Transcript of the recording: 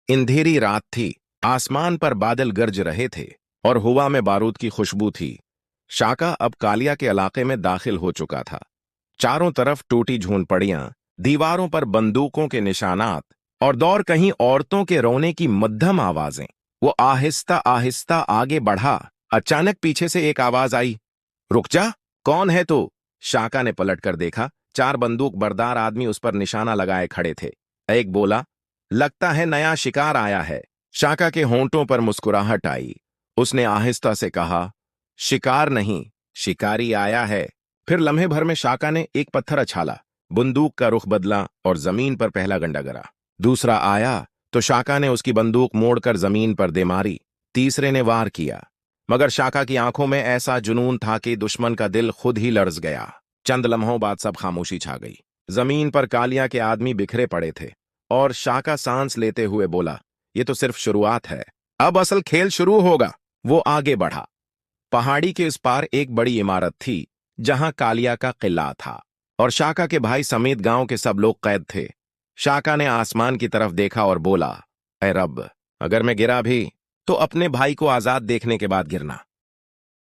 अंधेरी रात थी। आसमान पर बादल गरज रहे थे और हवा में बारूद की खुशबू थी। शाका अब कालिया के इलाके में दाखिल हो चुका था। चारों तरफ टूटी झोंपड़ियां, दीवारों पर बंदूकों के निशानात और दौर कहीं औरतों के रोने की मध्यम आवाजें। वो आहिस्ता आहिस्ता आगे बढ़ा। अचानक पीछे से एक आवाज आई, रुक जा, कौन है तू? शाका ने पलटकर देखा। चार बंदूक बरदार आदमी उस पर निशाना लगाए खड़े थे। एक बोला, लगता है नया शिकार आया है। शाका के होंठों पर मुस्कुराहट आई। उसने आहिस्ता से कहा, शिकार नहीं, शिकारी आया है। फिर लम्हे भर में शाका ने एक पत्थर उछाला। बंदूक का रुख बदला और जमीन पर पहला गंडा गिरा। दूसरा आया तो शाका ने उसकी बंदूक मोड़कर जमीन पर दे मारी। तीसरे ने वार किया, मगर शाका की आंखों में ऐसा जुनून था कि दुश्मन का दिल खुद ही लर्ज गया। चंद लम्हों बाद सब खामोशी छा गई। जमीन पर कालिया के आदमी बिखरे पड़े थे और शाका सांस लेते हुए बोला, ये तो सिर्फ शुरुआत है, अब असल खेल शुरू होगा। वो आगे बढ़ा। पहाड़ी के उस पार एक बड़ी इमारत थी जहां कालिया का किला था और शाका के भाई समेत गांव के सब लोग कैद थे। शाका ने आसमान की तरफ देखा और बोला, ऐ रब, अगर मैं गिरा भी तो अपने भाई को आजाद देखने के बाद गिरना।